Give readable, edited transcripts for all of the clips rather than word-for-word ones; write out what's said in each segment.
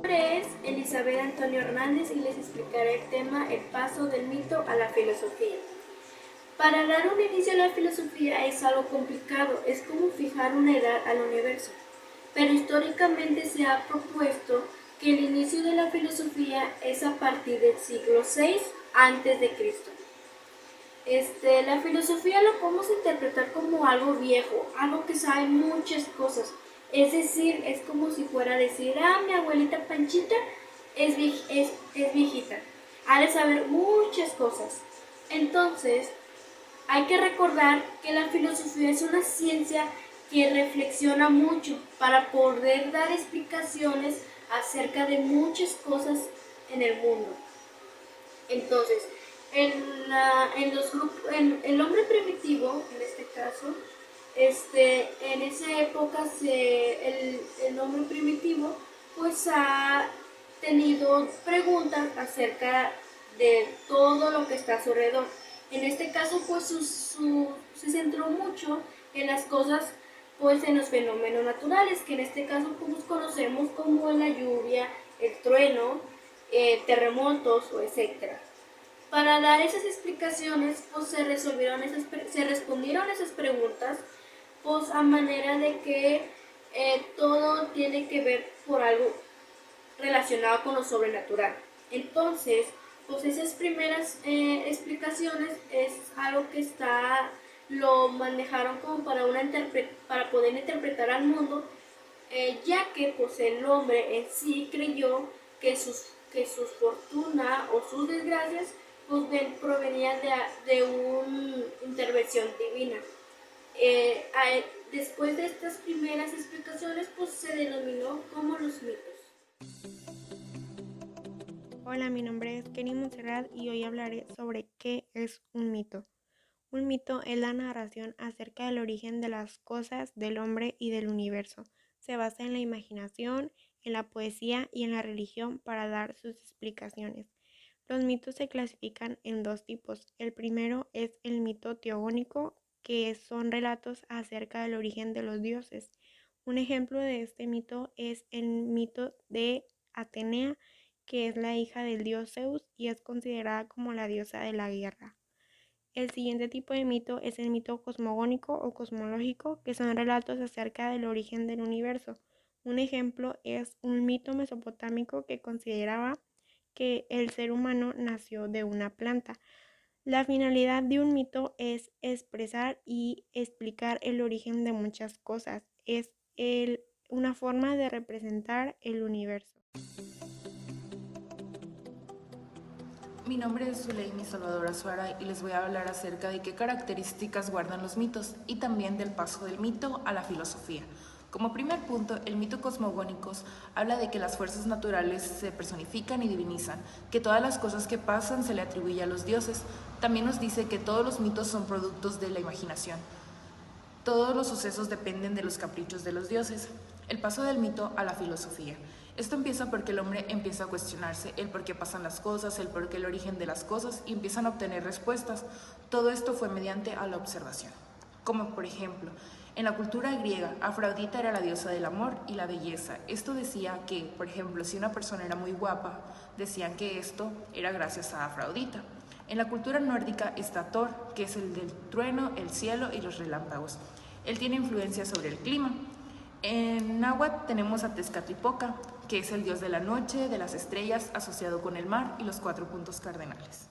nombre es Elizabeth Antonio Hernández y les explicaré el tema El paso del mito a la filosofía. Para dar un inicio a la filosofía es algo complicado, es como fijar una edad al universo. Pero históricamente se ha propuesto que el inicio de la filosofía es a partir del siglo VI a.C. La filosofía lo podemos interpretar como algo viejo, algo que sabe muchas cosas. Es decir, es como si fuera a decir, mi abuelita Panchita es viejita, ha de saber muchas cosas. Entonces, hay que recordar que la filosofía es una ciencia que reflexiona mucho para poder dar explicaciones acerca de muchas cosas en el mundo. Entonces, el hombre primitivo, en este caso, en esa época el hombre primitivo pues ha tenido preguntas acerca de todo lo que está a su alrededor. En este caso pues se centró mucho en las cosas, pues en los fenómenos naturales, que en este caso pues conocemos como la lluvia, el trueno, terremotos o etcétera. Para dar esas explicaciones, pues se respondieron esas preguntas, pues a manera de que todo tiene que ver por algo relacionado con lo sobrenatural. Entonces, pues esas primeras explicaciones es algo que lo manejaron como para poder interpretar al mundo, ya que pues el hombre en sí creyó que sus fortuna o sus desgracias pues provenían de una intervención divina. Después de estas primeras explicaciones, pues se denominó como los mitos. Hola, mi nombre es Kenny Montserrat y hoy hablaré sobre qué es un mito. Un mito es la narración acerca del origen de las cosas, del hombre y del universo. Se basa en la imaginación, en la poesía y en la religión para dar sus explicaciones. Los mitos se clasifican en dos tipos. El primero es el mito teogónico, que son relatos acerca del origen de los dioses. Un ejemplo de este mito es el mito de Atenea, que es la hija del dios Zeus y es considerada como la diosa de la guerra. El siguiente tipo de mito es el mito cosmogónico o cosmológico, que son relatos acerca del origen del universo. Un ejemplo es un mito mesopotámico que consideraba que el ser humano nació de una planta. La finalidad de un mito es expresar y explicar el origen de muchas cosas. Es una forma de representar el universo. Mi nombre es Zuleimi Salvador Azuara y les voy a hablar acerca de qué características guardan los mitos y también del paso del mito a la filosofía. Como primer punto, el mito cosmogónicos habla de que las fuerzas naturales se personifican y divinizan, que todas las cosas que pasan se le atribuye a los dioses. También nos dice que todos los mitos son productos de la imaginación. Todos los sucesos dependen de los caprichos de los dioses. El paso del mito a la filosofía. Esto empieza porque el hombre empieza a cuestionarse el por qué pasan las cosas, el por qué el origen de las cosas y empiezan a obtener respuestas. Todo esto fue mediante a la observación. Como por ejemplo, en la cultura griega, Afrodita era la diosa del amor y la belleza. Esto decía que, por ejemplo, si una persona era muy guapa, decían que esto era gracias a Afrodita. En la cultura nórdica está Thor, que es el del trueno, el cielo y los relámpagos. Él tiene influencia sobre el clima. En náhuatl tenemos a Tezcatlipoca, que es el dios de la noche, de las estrellas, asociado con el mar y los 4 puntos cardenales.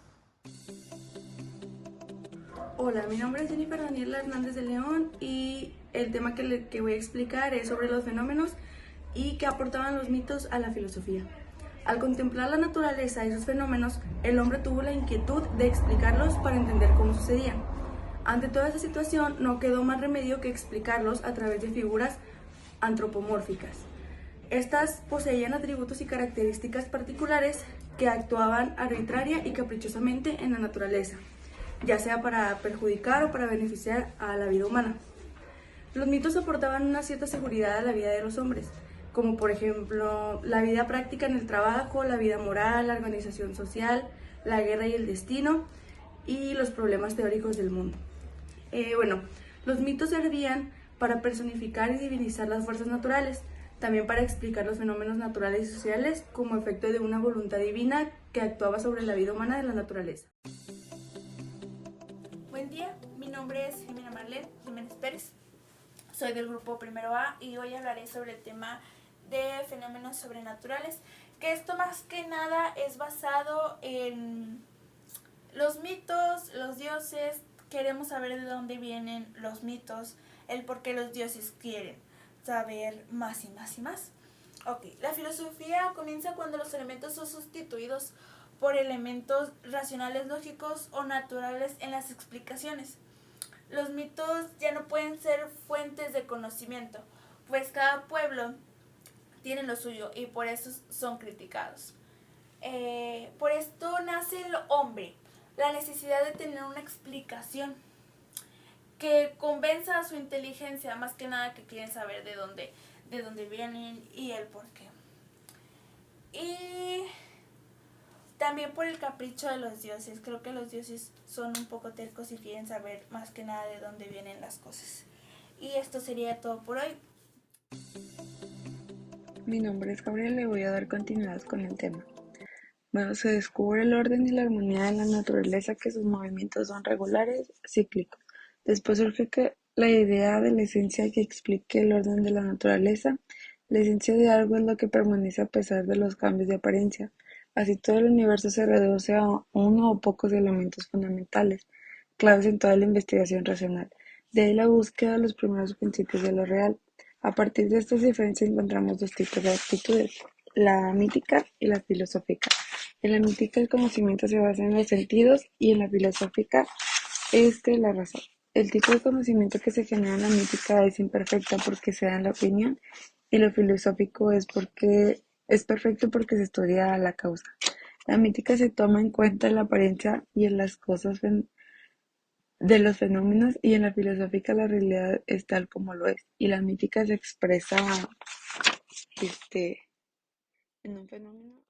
Hola, mi nombre es Jennifer Daniela Hernández de León y el tema que voy a explicar es sobre los fenómenos y qué aportaban los mitos a la filosofía. Al contemplar la naturaleza y sus fenómenos, el hombre tuvo la inquietud de explicarlos para entender cómo sucedían. Ante toda esa situación, no quedó más remedio que explicarlos a través de figuras antropomórficas. Estas poseían atributos y características particulares que actuaban arbitraria y caprichosamente en la naturaleza, ya sea para perjudicar o para beneficiar a la vida humana. Los mitos aportaban una cierta seguridad a la vida de los hombres, como por ejemplo la vida práctica en el trabajo, la vida moral, la organización social, la guerra y el destino y los problemas teóricos del mundo. Los mitos servían para personificar y divinizar las fuerzas naturales, también para explicar los fenómenos naturales y sociales como efecto de una voluntad divina que actuaba sobre la vida humana de la naturaleza. Buen día, mi nombre es Jimena Marlene Jiménez Pérez, soy del grupo Primero A y hoy hablaré sobre el tema de fenómenos sobrenaturales, que esto más que nada es basado en los mitos, los dioses. Queremos saber de dónde vienen los mitos, el por qué los dioses quieren saber más y más y más. Ok, la filosofía comienza cuando los elementos son sustituidos por elementos racionales, lógicos o naturales en las explicaciones. Los mitos ya no pueden ser fuentes de conocimiento, pues cada pueblo tiene lo suyo y por eso son criticados. Por esto nace el hombre, la necesidad de tener una explicación que convenza a su inteligencia, más que nada que quieren saber de dónde vienen y el por qué. Y también por el capricho de los dioses. Creo que los dioses son un poco tercos y quieren saber más que nada de dónde vienen las cosas. Y esto sería todo por hoy. Mi nombre es Gabriel y voy a dar continuidad con el tema. Bueno, se descubre el orden y la armonía de la naturaleza, que sus movimientos son regulares, cíclicos. Después surge la idea de la esencia que explique el orden de la naturaleza. La esencia de algo es lo que permanece a pesar de los cambios de apariencia. Así todo el universo se reduce a uno o pocos elementos fundamentales, claves en toda la investigación racional. De ahí la búsqueda de los primeros principios de lo real. A partir de estas diferencias encontramos dos tipos de actitudes, la mítica y la filosófica. En la mítica el conocimiento se basa en los sentidos y en la filosófica la razón. El tipo de conocimiento que se genera en la mítica es imperfecta porque se da en la opinión y lo filosófico es perfecto porque se estudia la causa. La mítica se toma en cuenta en la apariencia y en las cosas de los fenómenos, y en la filosófica la realidad es tal como lo es y la mítica se expresa en un fenómeno